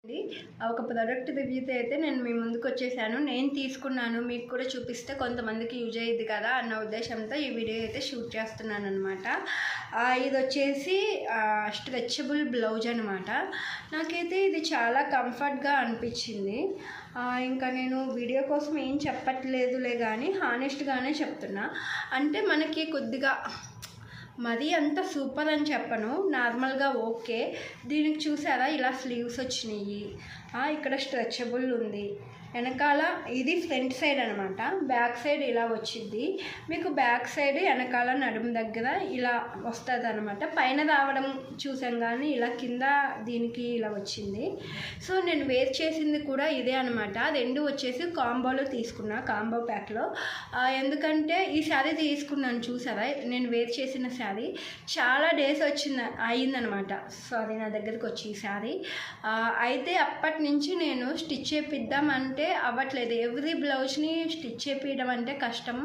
ఒక ప్రోడక్ట్ రివ్యూతో అయితే నేను మీ ముందుకు వచ్చేసాను. నేను తీసుకున్నాను, మీకు కూడా చూపిస్తే కొంతమందికి యూజ్ అయ్యిద్ది కదా అన్న ఉద్దేశంతో ఈ వీడియో అయితే షూట్ చేస్తున్నాను అనమాట. ఇది వచ్చేసి స్ట్రెచబుల్ బ్లౌజ్ అనమాట. నాకైతే ఇది చాలా కంఫర్ట్గా అనిపించింది. ఇంకా నేను వీడియో కోసం ఏం చెప్పట్లేదులే కానీ హానెస్ట్గానే చెప్తున్నా. అంటే మనకి కొద్దిగా మరీ అంత సూపర్ అని చెప్పను, నార్మల్గా ఓకే. దీనికి చూసారా ఇలా స్లీవ్స్ వచ్చినాయి, ఇక్కడ స్ట్రెచబుల్ ఉంది. వెనకాల ఇది ఫ్రంట్ సైడ్ అనమాట, బ్యాక్ సైడ్ ఇలా వచ్చింది. మీకు బ్యాక్ సైడ్ వెనకాల నడుము దగ్గర ఇలా వస్తుంది అనమాట. పైన రావడం చూసాం కానీ ఇలా కింద దీనికి ఇలా వచ్చింది. సో నేను వేర్ చేసింది కూడా ఇదే అనమాట. రెండు వచ్చేసి కాంబోలో తీసుకున్నా, కాంబో ప్యాక్లో. ఎందుకంటే ఈ శారీ తీసుకున్నాను చూసారా, నేను వేర్ చేసిన శారీ చాలా డేస్ అయిందనమాట. సారీ, నా దగ్గరికి వచ్చి ఈ శారీ అయితే అప్పటి నుంచి నేను స్టిచ్ చేపిద్దామంటే అవ్వట్లేదు. ఎవ్రీ బ్లౌజ్ని స్టిచ్ చేపించడం అంటే కష్టం.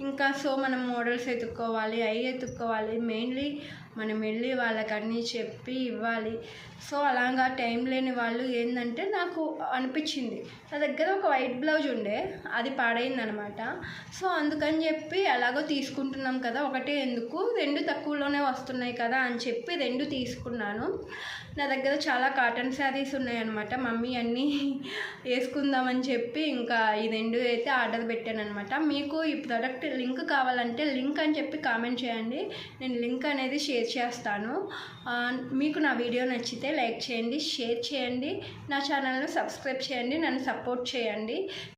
ఇంకా సో మనం మోడల్స్ ఎత్తుక్కోవాలి, ఎత్తుక్కోవాలి. మెయిన్లీ మనం వెళ్ళి వాళ్ళకి అన్నీ చెప్పి ఇవ్వాలి. సో అలాగా టైం లేని వాళ్ళు ఏంటంటే నాకు అనిపించింది, నా దగ్గర ఒక వైట్ బ్లౌజ్ ఉండే, అది పాడైందనమాట. సో అందుకని చెప్పి ఎలాగో తీసుకుంటున్నాం కదా, ఒకటే ఎందుకు, రెండు తక్కువలోనే వస్తున్నాయి కదా అని చెప్పి రెండు తీసుకున్నాను. నా దగ్గర చాలా కాటన్ శారీస్ ఉన్నాయన్నమాట. మమ్మీ అన్నీ వేసుకుందామని చెప్పి ఇంకా ఈ రెండు అయితే ఆర్డర్ పెట్టాను అనమాట. మీకు ఈ ప్రోడక్ట్ లింక్ కావాలంటే లింక్ అని చెప్పి కామెంట్ చేయండి, నేను లింక్ అనేది షేర్ చేస్తాను. మీకు నా వీడియో నచ్చితే లైక్ చేయండి, షేర్ చేయండి, నా ఛానల్ను సబ్స్క్రైబ్ చేయండి, నన్ను సపోర్ట్ చేయండి.